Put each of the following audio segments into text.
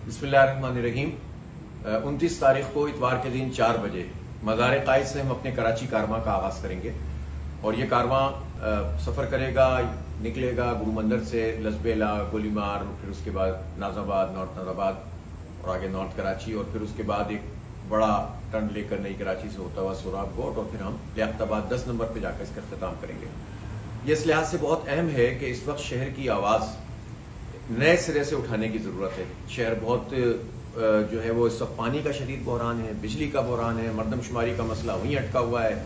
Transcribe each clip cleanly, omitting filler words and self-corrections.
बिस्मिल्लाहिर्रहमानिर्रहीम। 29 तारीख को इतवार के दिन 4 बजे मज़ार कायद से हम अपने कराची कारवां का आगाज करेंगे और ये कारवां सफर करेगा, निकलेगा गुरु मंदिर से लसबेला, गोलीमार, फिर उसके बाद नाजाबाद, नॉर्थ नाजाबाद और आगे नॉर्थ कराची और फिर उसके बाद एक बड़ा टर्न लेकर नई कराची से होता हुआ सोराब गोट और फिर हम लियाकताबाद 10 नंबर पर जाकर इसका इख्तिताम करेंगे। ये इस लिहाज से बहुत अहम है कि इस वक्त शहर की आवाज नए सिरे से उठाने की जरूरत है। शहर बहुत जो है वो इस वक्त पानी का शदीद बहरान है, बिजली का बहरान है, मरदमशुमारी का मसला वहीं अटका हुआ है,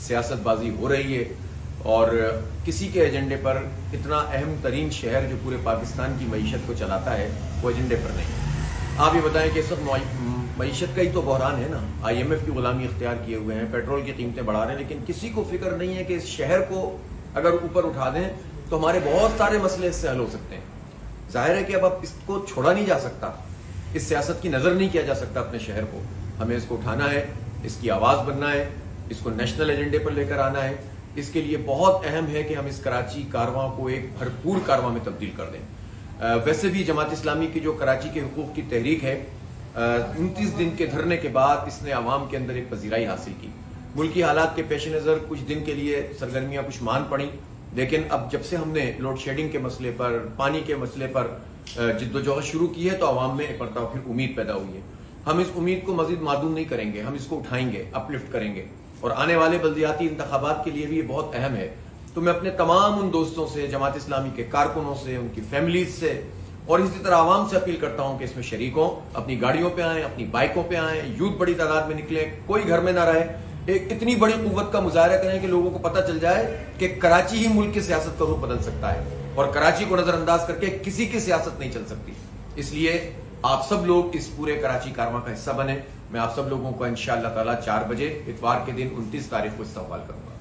सियासतबाजी हो रही है और किसी के एजेंडे पर इतना अहम तरीन शहर जो पूरे पाकिस्तान की मईशत को चलाता है वो एजेंडे पर नहीं। आप ये बताएं कि इस वक्त मईशत का ही तो बहरान है ना। IMF की गुलामी इख्तियार किए हुए हैं, पेट्रोल की कीमतें बढ़ा रहे हैं, लेकिन किसी को फिक्र नहीं है कि इस शहर को अगर ऊपर उठा दें तो हमारे बहुत सारे मसले इससे हल हो सकते हैं। जाहिर है कि अब इसको छोड़ा नहीं जा सकता, इस सियासत की नजर नहीं किया जा सकता अपने शहर को। हमें इसको उठाना है, इसकी आवाज बनना है, इसको नेशनल एजेंडे पर लेकर आना है। इसके लिए बहुत अहम है कि हम इस कराची कारवां को एक भरपूर कारवां में तब्दील कर दें। वैसे भी जमात इस्लामी की जो कराची के हुकूक की तहरीक है, 29 दिन के धरने के बाद इसने आवाम के अंदर एक पजीराई हासिल की। मुल्की हालात के पेश नजर कुछ दिन के लिए सरगर्मियां कुछ मान पड़ी, लेकिन अब जब से हमने लोड शेडिंग के मसले पर, पानी के मसले पर जिद्दोजहद शुरू की है तो आवाम में एक मरतबा फिर उम्मीद पैदा हुई है। हम इस उम्मीद को मजीद मादूम नहीं करेंगे, हम इसको उठाएंगे, अपलिफ्ट करेंगे और आने वाले बल्दियाती इंतखाबात के लिए भी ये बहुत अहम है। तो मैं अपने तमाम उन दोस्तों से, जमात इस्लामी के कारकुनों से, उनकी फैमिलीज से और इसी तरह आवाम से अपील करता हूं कि इसमें शरीक हों, अपनी गाड़ियों पर आए, अपनी बाइकों पर आए, यूथ बड़ी तादाद में निकले, कोई घर में ना रहे, एक इतनी बड़ी कुव्वत का मुजाहरा करें कि लोगों को पता चल जाए कि कराची ही मुल्क की सियासत का रूप बदल सकता है और कराची को नजरअंदाज करके किसी की सियासत नहीं चल सकती। इसलिए आप सब लोग इस पूरे कराची कारवां का हिस्सा बने। मैं आप सब लोगों को इंशाअल्लाह ताला 4 बजे इतवार के दिन 29 तारीख को इस्तकबाल करूंगा।